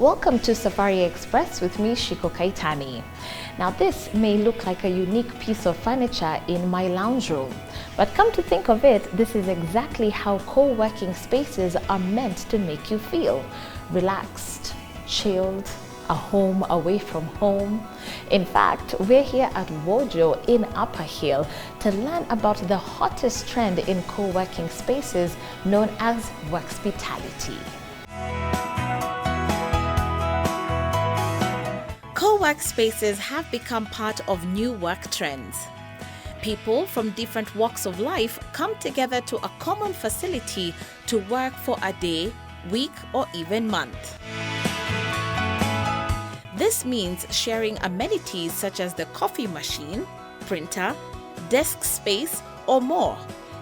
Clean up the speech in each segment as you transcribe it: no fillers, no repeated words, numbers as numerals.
Welcome to Safari Express with me, Shiko Kaitani. Now this may look like a unique piece of furniture in my lounge room, but come to think of it, this is exactly how co-working spaces are meant to make you feel. Relaxed, chilled, a home away from home. In fact, we're here at Wojo in Upper Hill to learn about the hottest trend in co-working spaces known as Work-Spitality. Co-work spaces have become part of new work trends. People from different walks of life come together to a common facility to work for a day, week, or even month. This means sharing amenities such as the coffee machine, printer, desk space, or more,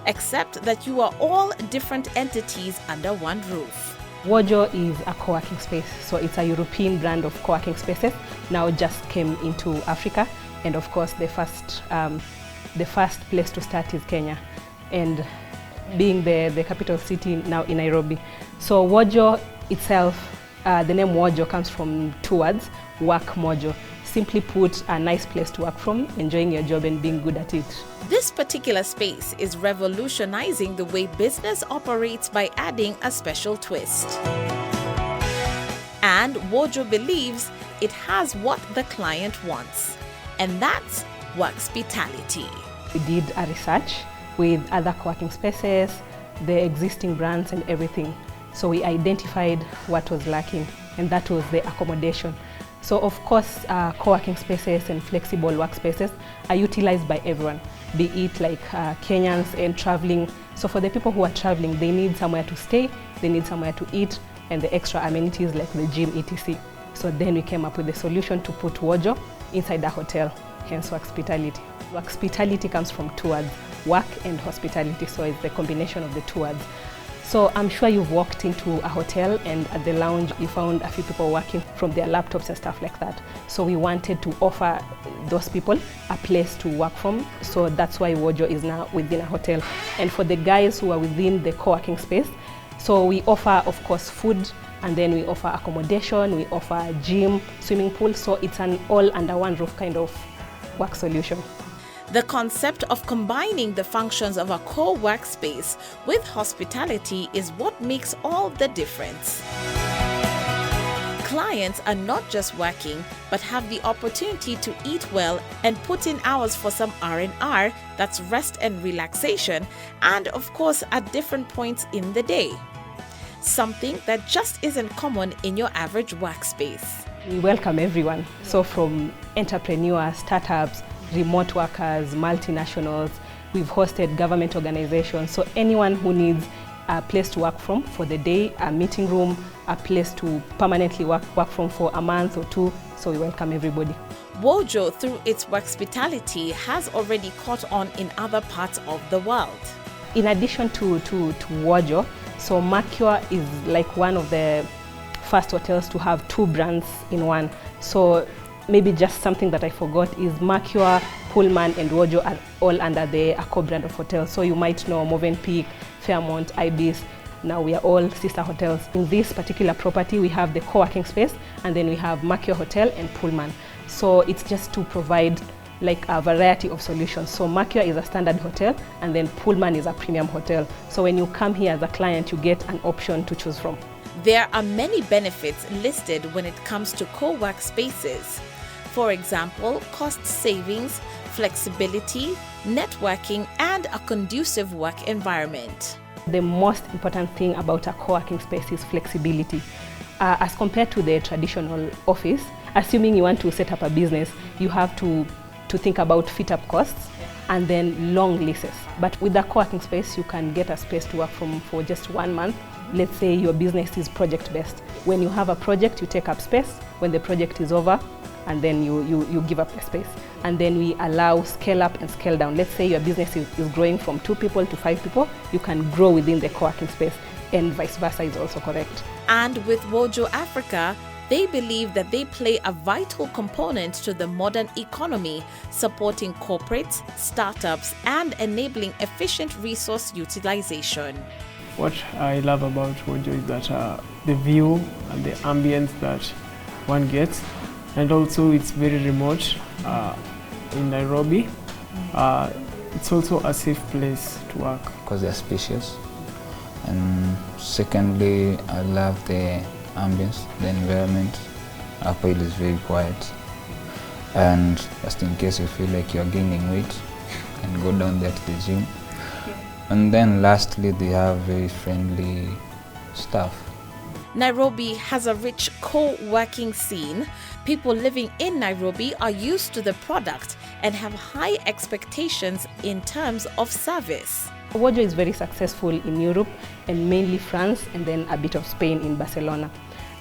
except that you are all different entities under one roof. Wojo is a co-working space, so it's a European brand of co-working spaces. Now just came into Africa, and of course the first place to start is Kenya, and being the capital city now in Nairobi. So Wojo itself, the name Wojo comes from two words, work mojo. Simply put, a nice place to work from, enjoying your job and being good at it. This particular space is revolutionizing the way business operates by adding a special twist. And Wojo believes it has what the client wants, and that's Work-Spitality. We did a research with other co-working spaces, the existing brands and everything. So we identified what was lacking, and that was the accommodation. So of course, co-working spaces and flexible workspaces are utilized by everyone, be it like Kenyans and traveling. So for the people who are traveling, they need somewhere to stay, they need somewhere to eat, and the extra amenities like the gym, etc. So then we came up with a solution to put Wojo inside a hotel, hence Work-Spitality. Work-Spitality comes from two words, work and hospitality, so it's the combination of the two words. So I'm sure you've walked into a hotel and at the lounge you found a few people working from their laptops and stuff like that. So we wanted to offer those people a place to work from. So that's why Wojo is now within a hotel. And for the guys who are within the co-working space, so we offer, of course, food, and then we offer accommodation, we offer gym, swimming pool. So it's an all under one roof kind of work solution. The concept of combining the functions of a co-workspace with hospitality is what makes all the difference. Clients are not just working, but have the opportunity to eat well and put in hours for some R&R, that's rest and relaxation, and of course at different points in the day. Something that just isn't common in your average workspace. We welcome everyone, so from entrepreneurs, startups, remote workers, multinationals. We've hosted government organizations, so anyone who needs a place to work from for the day, a meeting room, a place to permanently work from for a month or two, so we welcome everybody. Wojo, through its Work-Spitality, has already caught on in other parts of the world. In addition to Wojo, so Mercure is like one of the first hotels to have two brands in one. So maybe just something that I forgot is Mercure, Pullman and Wojo are all under the Accor brand of hotels. So you might know Movenpick, Fairmont, Ibis. Now we are all sister hotels. In this particular property, we have the co-working space, and then we have Mercure Hotel and Pullman. So it's just to provide like a variety of solutions. So Mercure is a standard hotel, and then Pullman is a premium hotel. So when you come here as a client, you get an option to choose from. There are many benefits listed when it comes to co-work spaces. For example, cost savings, flexibility, networking, and a conducive work environment. The most important thing about a co-working space is flexibility. As compared to the traditional office, assuming you want to set up a business, you have to think about fit-up costs and then long leases. But with a co-working space, you can get a space to work from for just 1 month. Let's say your business is project-based. When you have a project, you take up space. When the project is over, and then you give up the space. And then we allow scale up and scale down. Let's say your business is growing from 2 people to 5 people, you can grow within the co-working space, and vice versa is also correct. And with Wojo Africa, they believe that they play a vital component to the modern economy, supporting corporates, startups, and enabling efficient resource utilization. What I love about Wojo is that the view and the ambience that one gets, and also it's very remote in Nairobi. It's also a safe place to work. Because they're spacious. And secondly, I love the ambience, the environment. Upper Hill is very quiet. And just in case you feel like you're gaining weight, you can go down there to the gym. And then lastly, they have very friendly staff. Nairobi has a rich co-working scene. People living in Nairobi are used to the product and have high expectations in terms of service. Wojo is very successful in Europe and mainly France, and then a bit of Spain in Barcelona.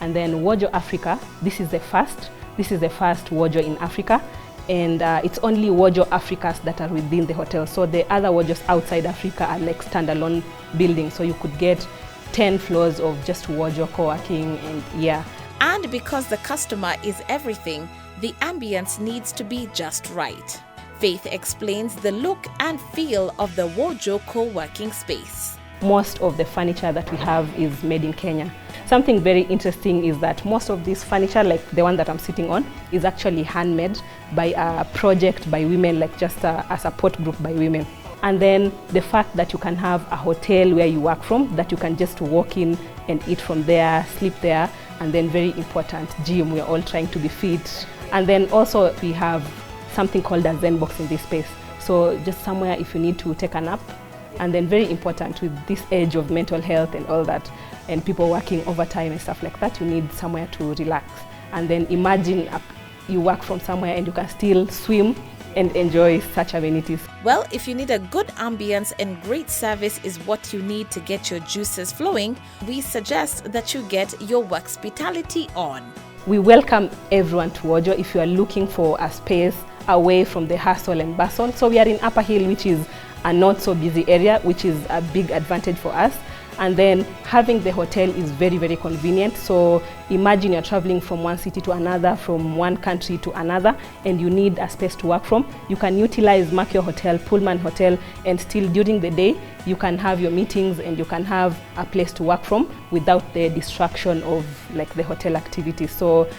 And then Wojo Africa, this is the first Wojo in Africa, and it's only Wojo Africas that are within the hotel. So the other Wojos outside Africa are like standalone buildings, so you could get 10 floors of just Wojo co-working, and yeah. And because the customer is everything, the ambience needs to be just right. Faith explains the look and feel of the Wojo co-working space. Most of the furniture that we have is made in Kenya. Something very interesting is that most of this furniture, like the one that I'm sitting on, is actually handmade by a project by women, like just a support group by women. And then the fact that you can have a hotel where you work from, that you can just walk in and eat from there, sleep there, and then very important, gym, we're all trying to be fit. And then also we have something called a Zen box in this space. So just somewhere if you need to take a nap. And then very important with this age of mental health and all that, and people working overtime and stuff like that, you need somewhere to relax. And then imagine you work from somewhere and you can still swim and enjoy such amenities. Well, if you need a good ambience and great service is what you need to get your juices flowing, we suggest that you get your Work-Spitality on. We welcome everyone to Wojo if you are looking for a space away from the hustle and bustle. So we are in Upper Hill, which is a not so busy area, which is a big advantage for us. And then having the hotel is very, very convenient. So imagine you're traveling from one city to another, from one country to another, and you need a space to work from. You can utilize Mercure Hotel, Pullman Hotel, and still during the day, you can have your meetings and you can have a place to work from without the distraction of like the hotel activities. So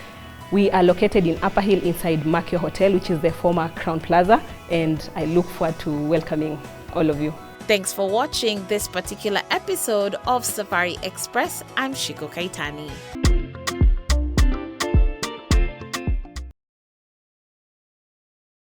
we are located in Upper Hill inside Mercure Hotel, which is the former Crown Plaza, and I look forward to welcoming all of you. Thanks for watching this particular episode of Safari Express. I'm Shiko Kaitani.